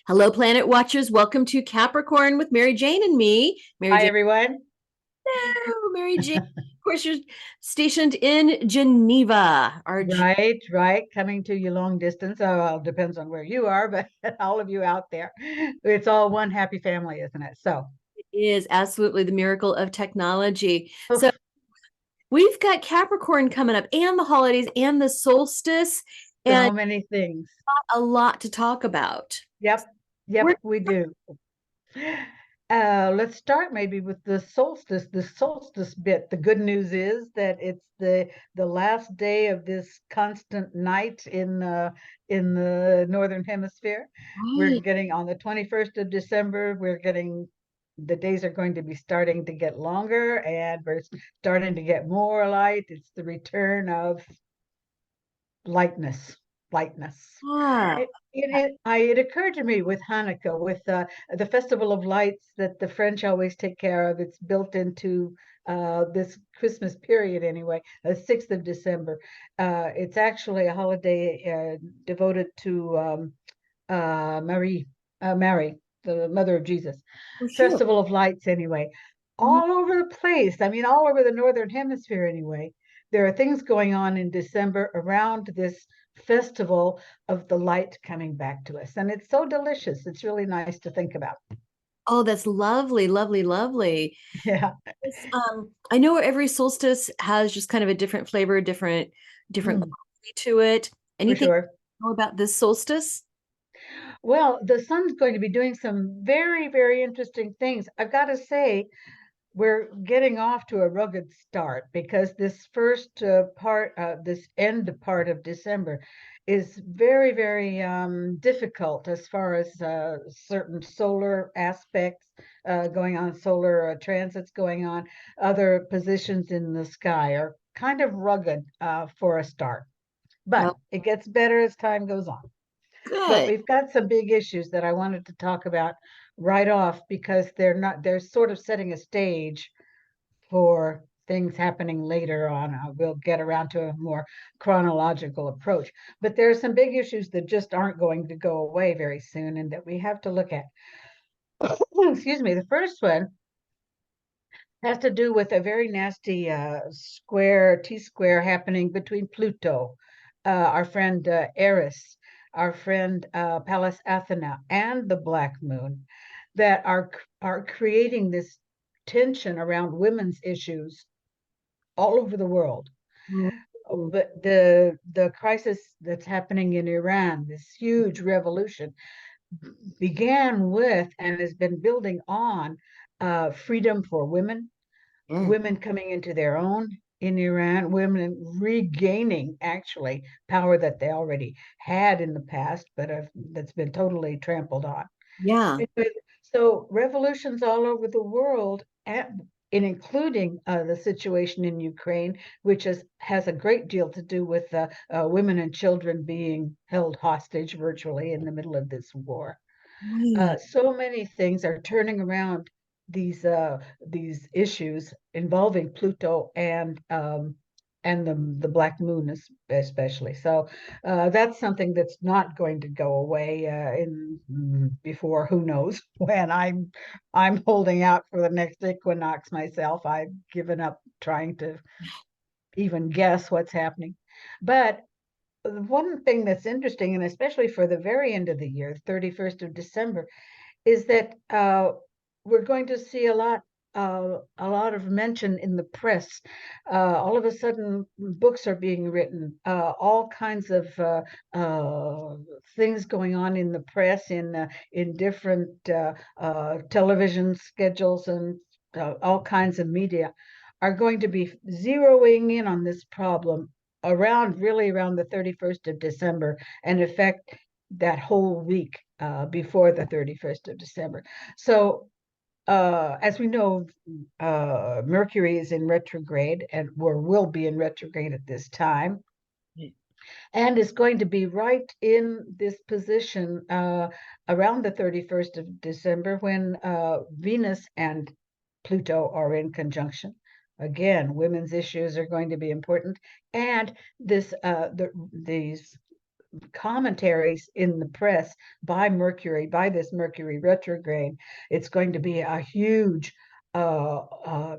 Hello, Planet Watchers. Welcome to Capricorn with Mary Jane and me. Mary Hi, Jane. everyone. Hello, Mary Jane. Of course, you're stationed in Geneva. Right, right. Coming to you long distance. Oh, well, depends on where you are, but all of you out there, it's all one happy family, isn't it? So, is absolutely the miracle of technology. So oof, we've got Capricorn coming up and the holidays and the solstice and so many things. a lot to talk about. Yep, We're yep, we do. Let's start maybe with the solstice bit. The good news is that it's the last day of this constant night in the northern hemisphere. We're right. getting on the 21st of December, we're getting the days are going to be starting to get longer and we're starting to get more light. It's the return of lightness, lightness. Ah, It occurred to me with Hanukkah, with the Festival of Lights that the French always take care of. It's built into this Christmas period anyway, the 6th of December. It's actually a holiday devoted to Mary, the mother of Jesus. for sure. Festival of Lights anyway. All over the place. I mean, all over the Northern Hemisphere anyway. There are things going on in December around this festival of the light coming back to us. And it's so delicious. It's really nice to think about. Oh, that's lovely, lovely, lovely. Yeah. I know every solstice has just kind of a different flavor, different Mm, quality to it. for Anything sure. you know about this solstice? Well, the sun's going to be doing some very, very interesting things. I've got to say, we're getting off to a rugged start because this first this end part of December is very, very difficult as far as certain solar aspects going on, solar transits going on, other positions in the sky are kind of rugged for a start. But Oh, it gets better as time goes on. But good. we've got some big issues that I wanted to talk about right off because they're sort of setting a stage for things happening later on. We'll get around to a more chronological approach. But there are some big issues that just aren't going to go away very soon and that we have to look at. Excuse me. The first one has to do with a very nasty T-square happening between Pluto, our friend Eris, our friend Pallas Athena, and the Black Moon that are creating this tension around women's issues all over the world. Mm. But the crisis that's happening in Iran, this huge revolution, began with and has been building on freedom for women, Mm. women coming into their own in Iran, women regaining actually power that they already had in the past, but that's been totally trampled on. Yeah. So revolutions all over the world, including the situation in Ukraine, which has a great deal to do with women and children being held hostage virtually in the middle of this war. Right. So many things are turning around these issues involving Pluto and the Black Moon especially. So that's something that's not going to go away in before who knows when. I'm holding out for the next equinox myself. I've given up trying to even guess what's happening. But one thing that's interesting, and especially for the very end of the year, 31st of December, is that we're going to see a lot of mention in the press. All of a sudden, books are being written, all kinds of things going on in the press, in different television schedules and all kinds of media are going to be zeroing in on this problem really around the 31st of December and affect that whole week before the 31st of December. So, as we know, Mercury is in retrograde or will be in retrograde at this time, and is going to be right in this position around the 31st of December when Venus and Pluto are in conjunction. Again, women's issues are going to be important, and these commentaries in the press by Mercury, by this Mercury retrograde. It's going to be a huge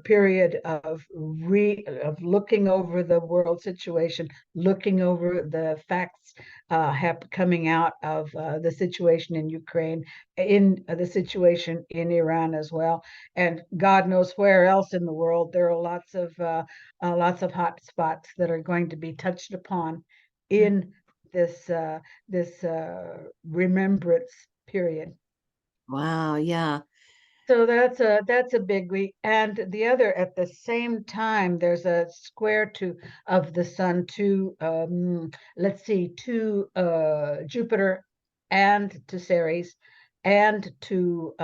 period of looking over the world situation, looking over the facts coming out of the situation in Ukraine, in the situation in Iran as well, and God knows where else in the world. There are lots of hot spots that are going to be touched upon in this remembrance period. Wow. Yeah. So that's a big week. And the other, at the same time, there's a square to of the sun to let's see, to Jupiter and to Ceres and to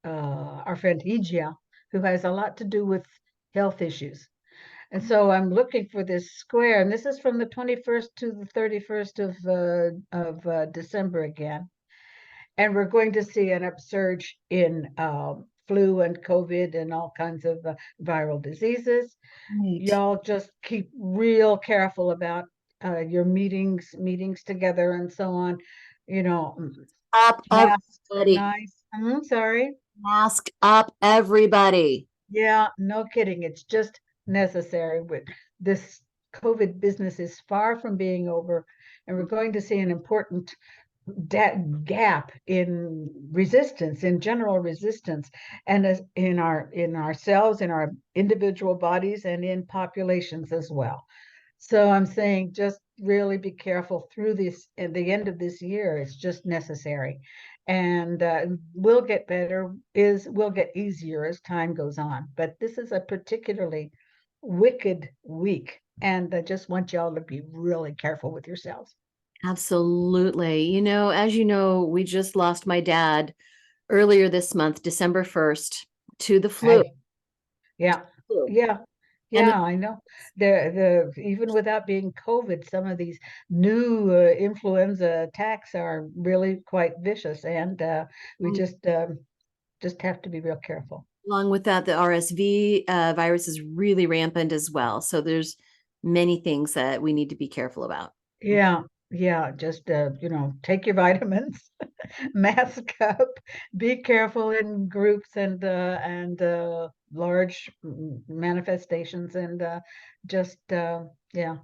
our friend Hygia, who has a lot to do with health issues. And so I'm looking for this square, and this is from the 21st to the 31st of December again. And we're going to see an upsurge in flu and COVID and all kinds of viral diseases. Right. Y'all just keep real careful about your meetings together and so on. You know, Up masks are everybody. nice. Sorry. Mask up everybody. Yeah, no kidding. It's just necessary. With this COVID business is far from being over, and we're going to see an important gap in resistance, in general resistance, and as in ourselves, in our individual bodies, and in populations as well. So I'm saying just really be careful through this at the end of this year. It's just necessary. And we'll get better, will get easier as time goes on. But this is a particularly wicked week. And I just want y'all to be really careful with yourselves. Absolutely. As you know, we just lost my dad earlier this month, December 1st, to the flu. Right. Yeah. Flu. Yeah. And Yeah, I know. The even without being COVID, some of these new influenza attacks are really quite vicious, and we just have to be real careful. along with that, the RSV virus is really rampant as well. So there's many things that we need to be careful about. Yeah, yeah, just take your vitamins, mask up, be careful in groups and large manifestations, and just yeah,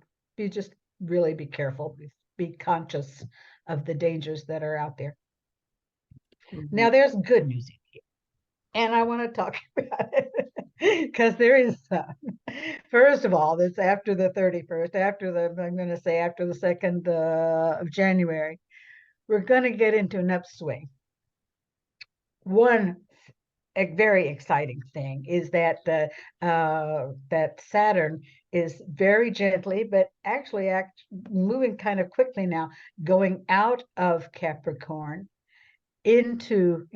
just really be careful, be conscious of the dangers that are out there. Mhm. Now, there's good news in here, and I want to talk about it because there is some. First of all, it's after the 31st, I'm going to say after the 2nd of January, we're going to get into an upswing. One very exciting thing is that that Saturn is very gently, but actually moving kind of quickly now, going out of Capricorn into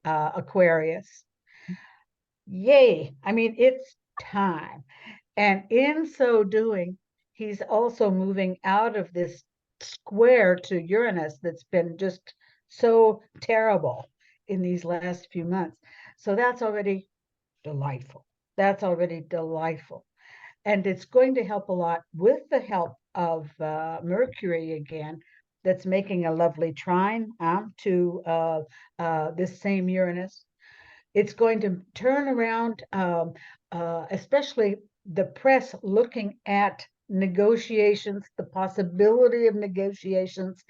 Aquarius. Yay! I mean, it's time. And in so doing, he's also moving out of this square to Uranus that's been just so terrible in these last few months. So that's already delightful. That's already delightful. And it's going to help a lot with the help of Mercury again, that's making a lovely trine to this same Uranus. It's going to turn around, especially the press looking at negotiations, the possibility of negotiations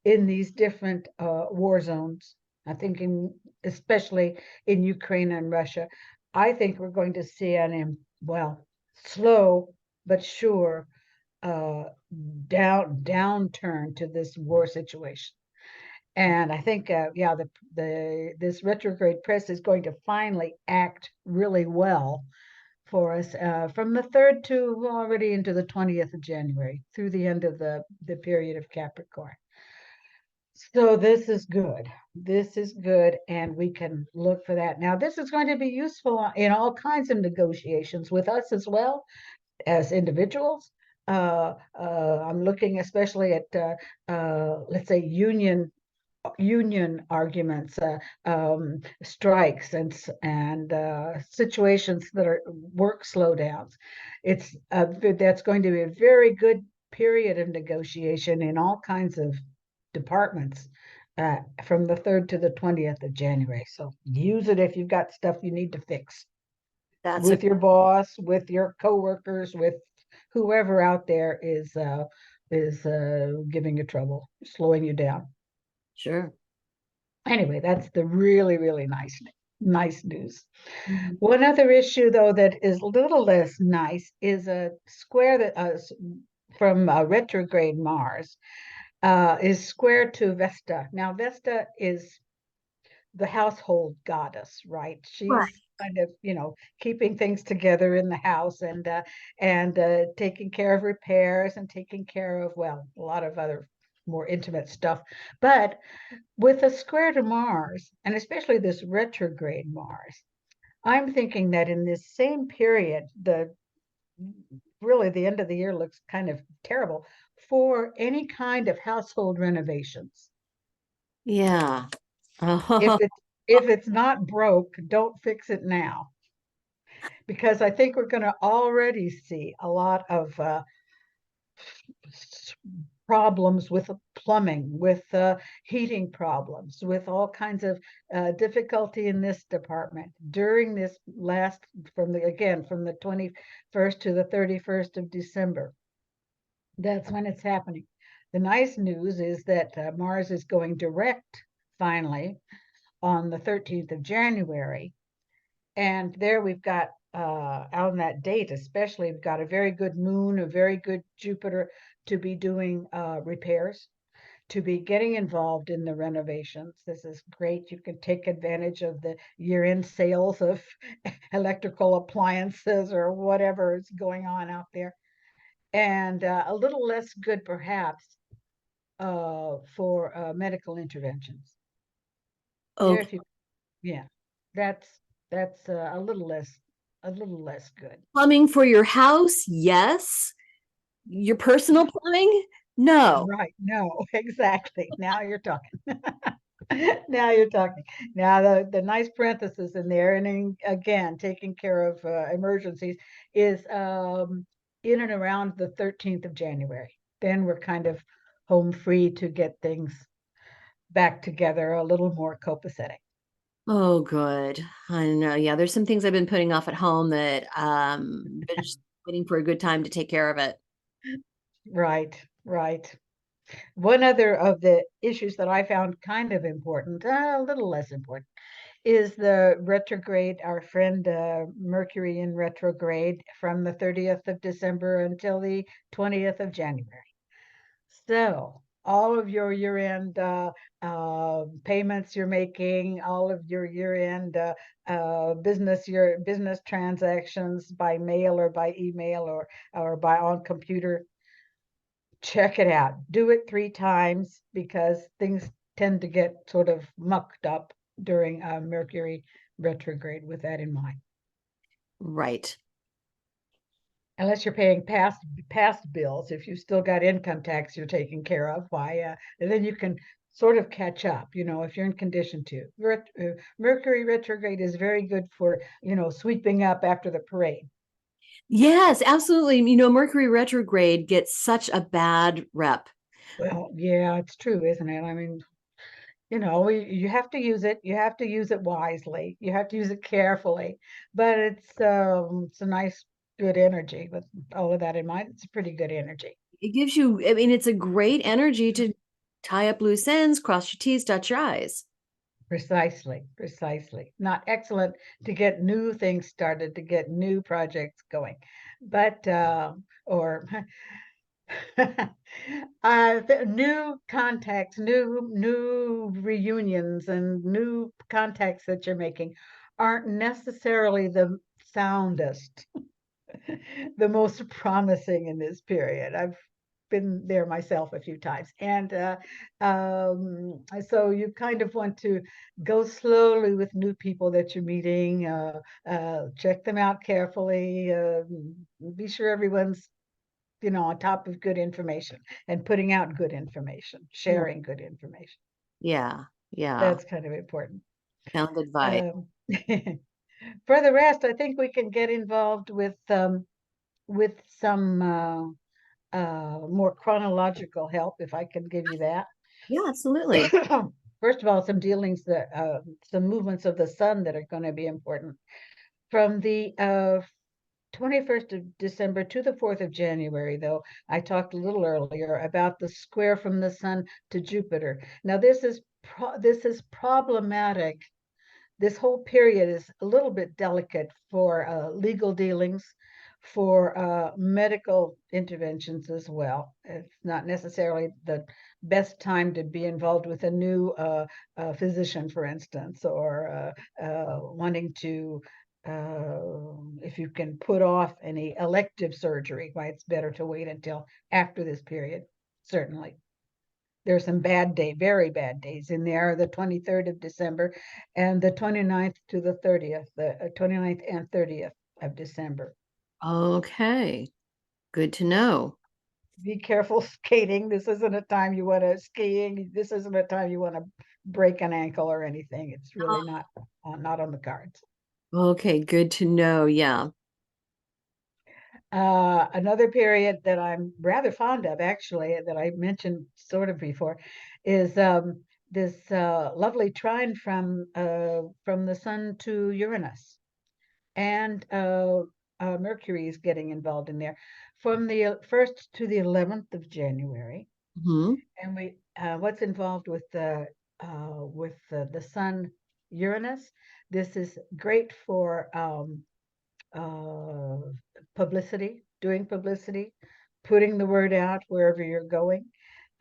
in these different war zones. I'm thinking especially in Ukraine and Russia. I think we're going to see well, slow but sure uh, downturn to this war situation. And I think, yeah, this retrograde press is going to finally act really well for us from the 3rd to already into the 20th of January through the end of the period of Capricorn. So this is good. This is good, and we can look for that. Now, this is going to be useful in all kinds of negotiations with us as well as individuals. I'm looking especially at, let's say, union arguments, strikes, and situations that are work slowdowns. It's that's going to be a very good period of negotiation in all kinds of departments from the 3rd to the 20th of January. So use it if you've got stuff you need to fix That's a with your boss, with your coworkers, with whoever out there is giving you trouble, slowing you down. sure. Anyway, that's the really, really nice news. Mhm. One other issue, though, that is a little less nice is a square that from retrograde Mars is square to Vesta. Now, Vesta is the household goddess, right? Right. She's kind of, keeping things together in the house and taking care of repairs and taking care of, well, a lot of other more intimate stuff. But with a square to Mars, and especially this retrograde Mars, I'm thinking that in this same period, the end of the year looks kind of terrible for any kind of household renovations. Yeah. If Oh, it's if it's not broke, don't fix it now. Because I think we're going to already see a lot of problems with plumbing, with heating problems, with all kinds of difficulty in this department during this last, from the 21st to the 31st of December. That's when it's happening. The nice news is that Mars is going direct finally on the 13th of January. And there we've got, on that date especially, we've got a very good moon, a very good Jupiter to be doing repairs, to be getting involved in the renovations. This is great. You can take advantage of the year-end sales of electrical appliances or whatever is going on out there. And a little less good perhaps for medical interventions. There, okay. if you, yeah, that's that's a little less good. Plumbing for your house, yes. Your personal plumbing, no. Right. No, exactly. Now you're talking. Now you're talking. Now the nice parenthesis in there, and then, again, taking care of emergencies is in and around the 13th of January. Then we're kind of home free to get things back together a little more copacetic. Oh, good. I know. Yeah, there's some things I've been putting off at home that been just waiting for a good time to take care of it. Right, right. One other of the issues that I found kind of important, a little less important, is the retrograde, our friend Mercury in retrograde from the 30th of December until the 20th of January. So all of your year-end payments you're making, all of your year-end your business transactions by mail or by email or by on computer, check it out. Do it 3 times because things tend to get sort of mucked up during Mercury retrograde, with that in mind. Right. Unless you're paying past bills, if you've still got income tax you're taking care of, why, and then you can sort of catch up, if you're in condition to. Mercury retrograde is very good for, sweeping up after the parade. Yes, absolutely. Mercury retrograde gets such a bad rep. Well, yeah, it's true, isn't it? I mean, you have to use it. You have to use it wisely. You have to use it carefully. But it's a nice, good energy. With all of that in mind, it's a pretty good energy. It gives you, I mean, it's a great energy to tie up loose ends, cross your T's, dot your I's. Precisely, precisely. Not excellent to get new things started, to get new projects going, but or new contacts, new reunions, and new contacts that you're making aren't necessarily the soundest, the most promising in this period. I've been there myself a few times, and so you kind of want to go slowly with new people that you're meeting. Check them out carefully. Be sure everyone's on top of good information and putting out good information, Yeah. sharing good information. Yeah. Yeah. That's kind of important. Sound advice. Um, for the rest, I think we can get involved with some more chronological help, if I can give you that. Yeah, absolutely. First of all, some dealings that some movements of the sun that are going to be important. From the 21st of December to the 4th of January, though, I talked a little earlier about the square from the sun to Jupiter. Now, this is problematic. This whole period is a little bit delicate for legal dealings, for medical interventions as well. It's not necessarily the best time to be involved with a new physician, for instance, or wanting to, if you can put off any elective surgery, why it's better to wait until after this period, certainly. There's some very bad days in there, the 23rd of December and the 29th to the 30th, the 29th and 30th of December. Okay. Good to know. Be careful skating. This isn't a time you want to skiing. This isn't a time you want to break an ankle or anything. It's really not on the cards. Okay, good to know. Yeah. Another period that I'm rather fond of, actually, that I mentioned sort of before, is this lovely trine from the sun to Uranus, and Mercury is getting involved in there from the 1st to the 11th of January. Hmm. And we what's involved with the sun Uranus. This is great for uh, publicity, doing publicity, putting the word out wherever you're going,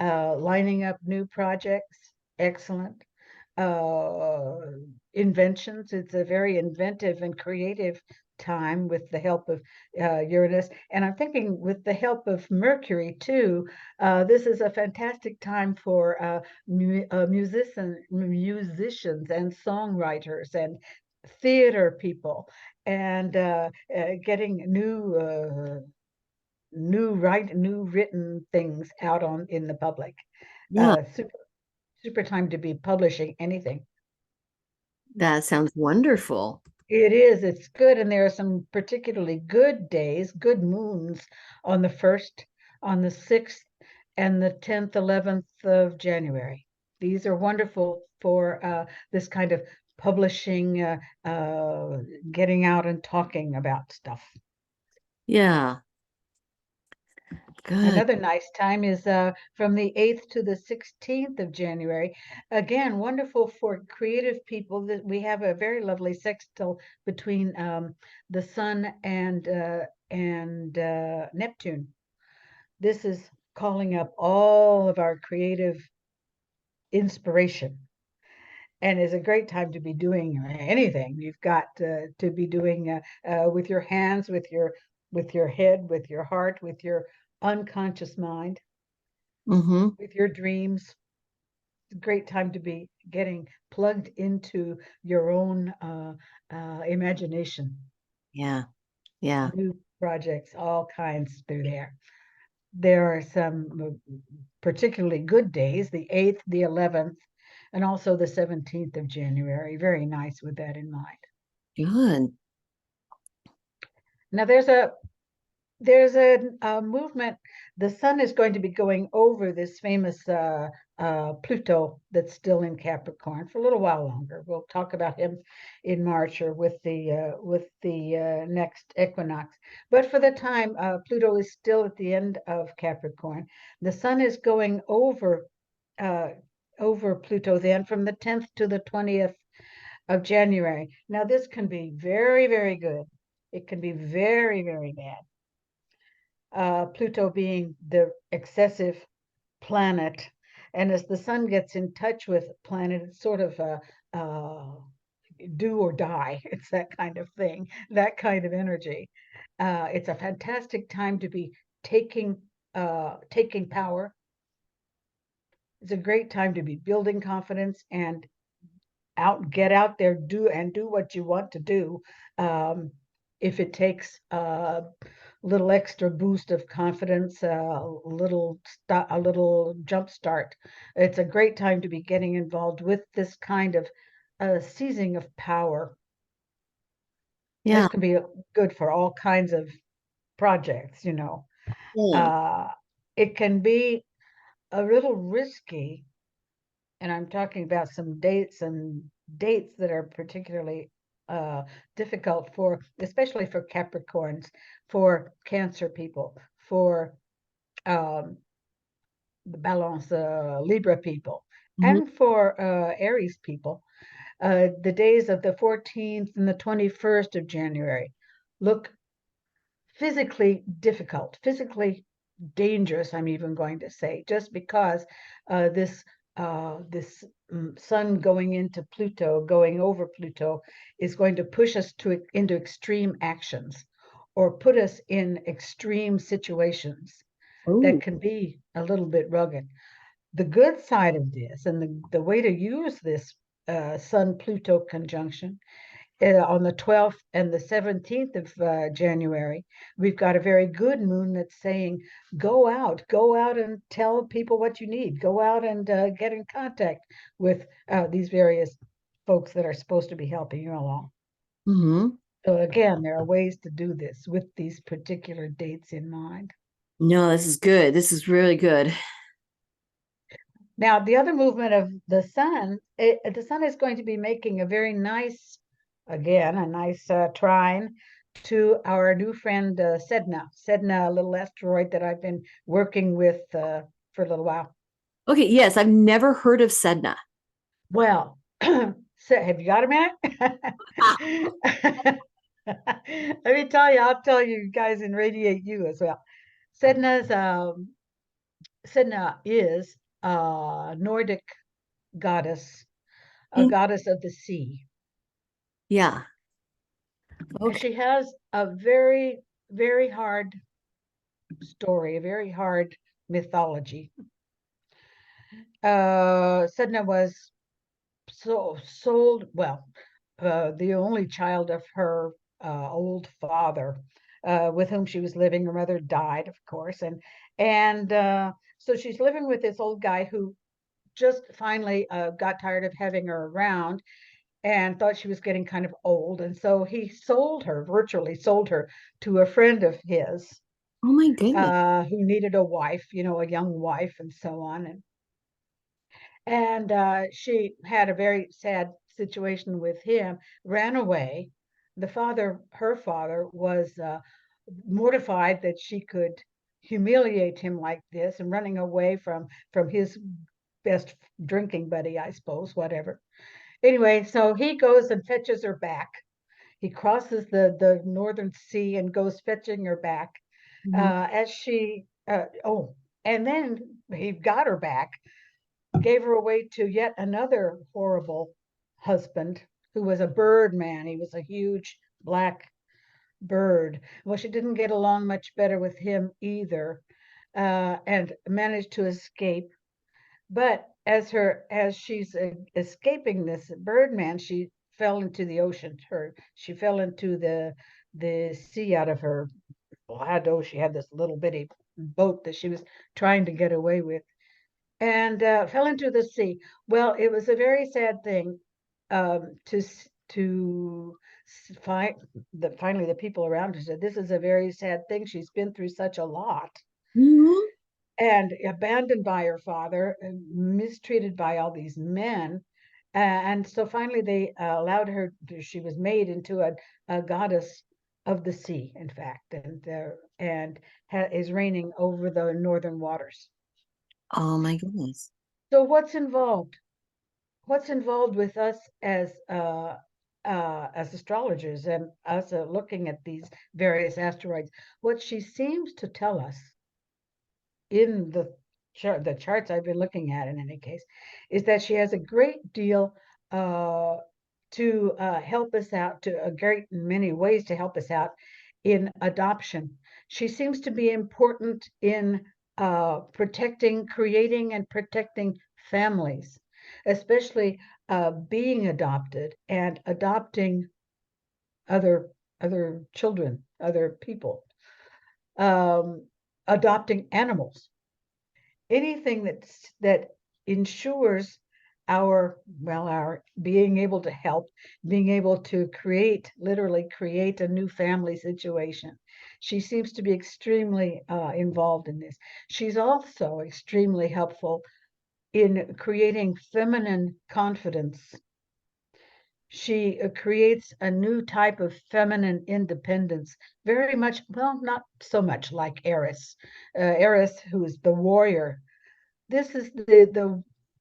lining up new projects. Excellent. Uh, Inventions. It's a very inventive and creative time with the help of Uranus. And I'm thinking with the help of Mercury too, this is a fantastic time for musicians and songwriters and theater people, and getting new written things out on in the public. Yeah, Super time to be publishing anything. that sounds wonderful. It is, it's good, and there are some particularly good days, good moons on the 1st, on the 6th, and the 10th, 11th of January. These are wonderful for this kind of publishing, getting out and talking about stuff. Yeah, good. Another nice time is from the 8th to the 16th of January. Again, wonderful for creative people. That we have a very lovely sextile between the Sun and Neptune. This is calling up all of our creative inspiration, and is a great time to be doing anything. You've got to be doing with your hands, with your head, with your heart, with your unconscious mind, Hmm. with your dreams. It's a great time to be getting plugged into your own imagination. Yeah, yeah. New projects, all kinds through there. There are some particularly good days, the 8th, the 11th, and also the 17th of January. Very nice with that in mind. Good. Now there's a movement. The sun is going to be going over this famous Pluto that's still in Capricorn for a little while longer. We'll talk about him in March or with the next equinox. But for the time, Pluto is still at the end of Capricorn. The sun is going uh, over Pluto then from the 10th to the 20th of January. Now this can be very, very good. It can be very, very bad. Pluto being the excessive planet. And as the sun gets in touch with planet, it's sort of a do or die. It's that kind of thing, that kind of energy. It's a fantastic time to be taking power. It's a great time to be building confidence and get out there, do what you want to do. If it takes little extra boost of confidence, a little jump start. It's a great time to be getting involved with this kind of seizing of power. This Yeah, can be good for all kinds of projects, you know. Yeah. Uh, it can be a little risky, and I'm talking about some dates that are particularly uh, difficult for, especially for Capricorns, for Cancer people, for um, the Balance Libra people, Mhm. and for Aries people. The days of the 14th and the 21st of January look physically difficult, physically dangerous, I'm even going to say, just because this sun going into Pluto, going over Pluto, is going to push us into extreme actions or put us in extreme situations that Oh. can be a little bit rugged. The good side of this, and the way to use this Sun Pluto conjunction, on the 12th and the 17th of January, we've got a very good moon that's saying, go out and tell people what you need. Go out and get in contact with these various folks that are supposed to be helping you along. Hmm. So again, there are ways to do this with these particular dates in mind. No, this is good. This is really good. Now, the other movement of the sun is going to be making a very nice, again, a nice trine to our new friend Sedna. Sedna, a little asteroid that I've been working with for a little while. Okay, yes, I've never heard of Sedna. Well, so have you got a minute? Ah. Let me tell you, I'll tell you guys and radiate you as well. Sedna's Sedna is a Nordic goddess, a In- goddess of the sea. Yeah. And Okay. she has a very, very hard story, a very hard mythology. Sedna was sold, the only child of her old father, with whom she was living. Her mother died, of course, and so she's living with this old guy who just finally got tired of having her around and thought she was getting kind of old. And so he virtually sold her to a friend of his Oh my goodness. who needed a wife, a young wife, and so on. And she had a very sad situation with him, ran away. Her father, was mortified that she could humiliate him like this and running away from his best drinking buddy, I suppose, whatever. Anyway, so he goes and fetches her back. He crosses the northern sea and goes fetching her back. Mhm. As she oh, and then he got her back, gave her away to yet another horrible husband who was a bird man. He was a huge black bird. Well, she didn't get along much better with him either, and managed to escape. But as she's escaping this birdman, she fell into the ocean. She fell into the sea out of her bladder. She had this little bitty boat that she was trying to get away with, and fell into the sea. Well, it was a very sad thing, to find that finally the people around her said, "This is a very sad thing. She's been through such a lot." Mhm. And abandoned by her father, mistreated by all these men. And so finally they allowed her, she was made into a goddess of the sea, in fact, and is reigning over the northern waters. Oh my goodness. So what's involved? What's involved with us as astrologers and us looking at these various asteroids? What she seems to tell us in the charts I've been looking at, in any case, is that she has a great deal uh, to help us out, to a great many ways to help us out in adoption. She seems to be important in creating and protecting families, especially being adopted and adopting other other children, other people, um, adopting animals, anything that ensures our being able to help, being able to literally create a new family situation. She seems to be extremely involved in this. She's also extremely helpful in creating feminine confidence. She creates a new type of feminine independence, very much, well, not so much like Eris. Eris, who is the warrior. This is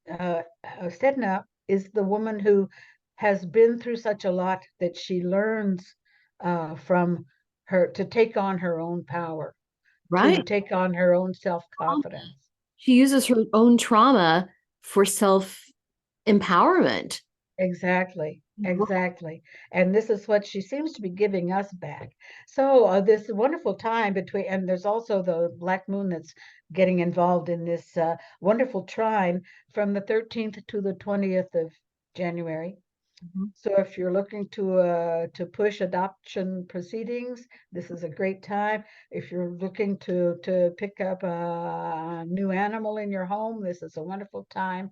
Sedna is the woman who has been through such a lot that she learns from her to take on her own power, to Right. take on her own self-confidence. She uses her own trauma for self empowerment. Exactly, exactly. And this is what she seems to be giving us back. So this wonderful time between, and there's also the Black Moon that's getting involved in this wonderful trine from the 13th to the 20th of January. Mhm. So if you're looking to push adoption proceedings, this is a great time. If you're looking to pick up a new animal in your home, this is a wonderful time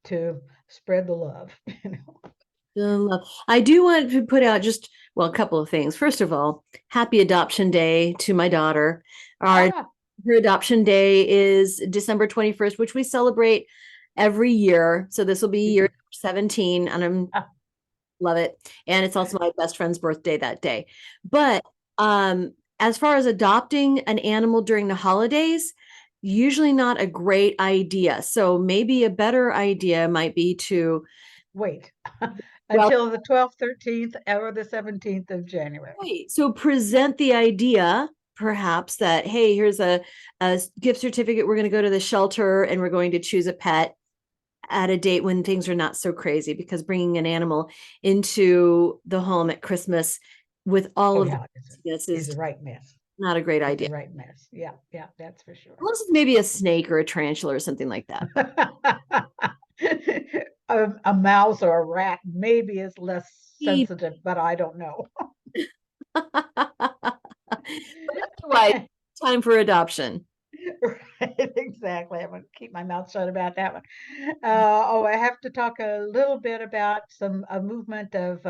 to spread the love, you know. I do want to put out just, well, a couple of things. First of all, happy adoption day to my daughter. Our Ah, Her adoption day is December 21st, which we celebrate every year. So this will be year 17, and I'm ah, love it. And it's also my best friend's birthday that day. But as far as adopting an animal during the holidays, usually not a great idea. So maybe a better idea might be to, wait well, until the 12th, 13th, or the 17th of January. right. So present the idea, perhaps, that, hey, here's a gift certificate. We're going to go to the shelter and we're going to choose a pet at a date when things are not so crazy, because bringing an animal into the home at Christmas with all Oh of yeah, this is is a right mess. not a great Is a idea. right mess. Yeah, yeah, that's for sure. Unless it's maybe a snake or a tarantula or something like that. A mouse or a rat maybe is less Maybe. sensitive, but I don't know. But otherwise, time for adoption. Right, exactly. I'm going to keep my mouth shut about that one. Oh, I have to talk a little bit about some a movement of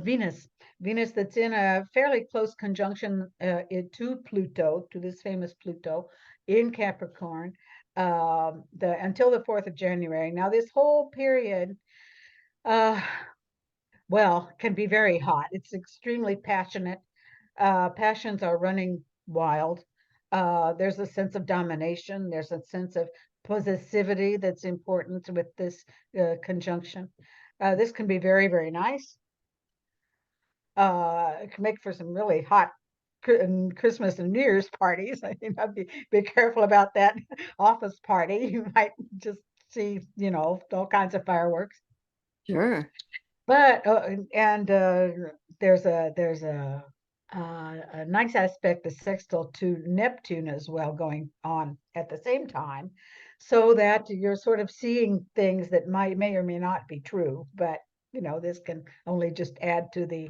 Venus. Venus that's in a fairly close conjunction to Pluto, to this famous Pluto in Capricorn, the until the 4th of January. Now, this whole period, uh, well, can be very hot. It's extremely passionate. Passions are running wild. There's a sense of domination. There's a sense of possessivity that's important with this conjunction. This can be very, very nice. It can make for some really hot Christmas and New Year's parties. I think I'd be careful about that office party. You might just see, all kinds of fireworks. Sure. But and there's a nice aspect of sextile to Neptune as well going on at the same time, so that you're sort of seeing things that may or may not be true, but this can only just add to the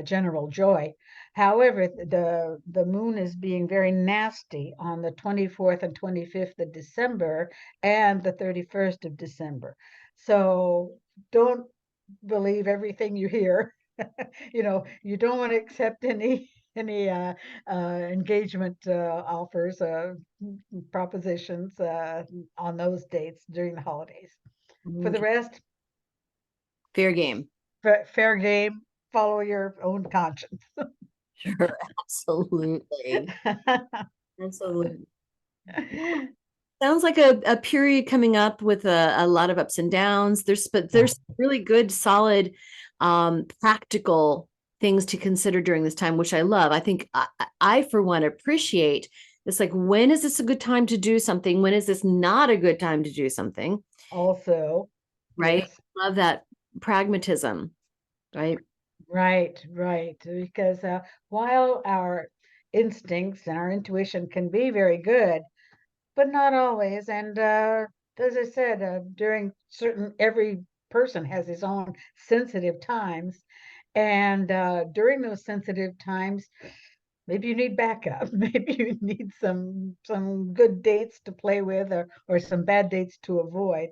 general joy. However, the moon is being very nasty on the 24th and 25th of December and the 31st of December. So don't believe everything you hear. You don't want to accept any engagement offers, propositions on those dates during the holidays. For the Okay. rest, Fair game. fair game. Follow your own conscience. Sure. Absolutely. Absolutely. Sounds like a period coming up with a lot of ups and downs. But Yeah. there's really good, solid, practical things to consider during this time, which I love. I think I for one, appreciate this. Like, when is this a good time to do something? When is this not a good time to do something? Also, Right? yes. Love that pragmatism, right? Right, right. Because while our instincts and our intuition can be very good, but not always. And as I said, during every person has his own sensitive times. And during those sensitive times, maybe you need backup. Maybe you need some good dates to play with, or some bad dates to avoid.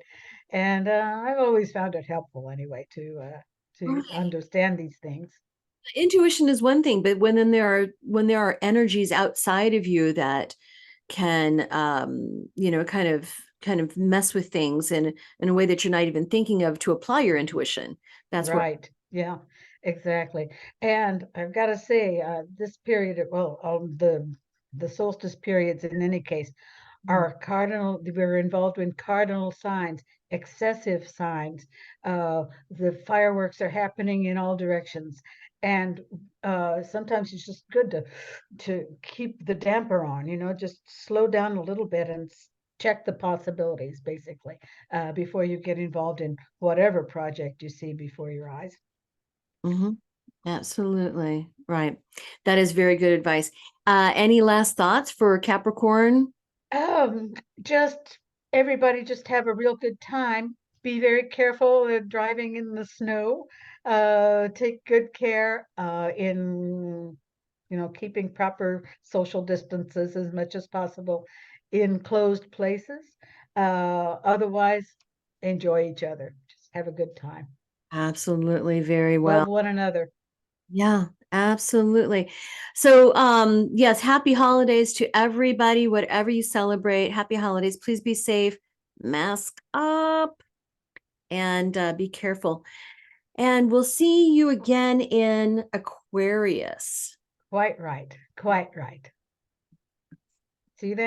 And I've always found it helpful anyway to Right. understand these things. Intuition is one thing, but when there are energies outside of you that can kind of mess with things in a way that you're not even thinking of to apply your intuition. That's where Right. Yeah, exactly. And I've got to say, this period, well, the solstice periods in any case are cardinal. We're involved in cardinal signs, excessive signs. The fireworks are happening in all directions, and sometimes it's just good to keep the damper on. Just slow down a little bit and check the possibilities, basically, before you get involved in whatever project you see before your eyes. hmm Absolutely. Right. That is very good advice. Any last thoughts for Capricorn? Um, just everybody just have a real good time. Be very careful driving in the snow. Take good care in keeping proper social distances as much as possible in closed places. Otherwise, enjoy each other. Just have a good time. Absolutely. Very well. Love one another. Yeah, absolutely. So, yes, happy holidays to everybody, whatever you celebrate. Happy holidays. Please be safe, mask up, and be careful. And we'll see you again in Aquarius. Quite right. Quite right. See you then.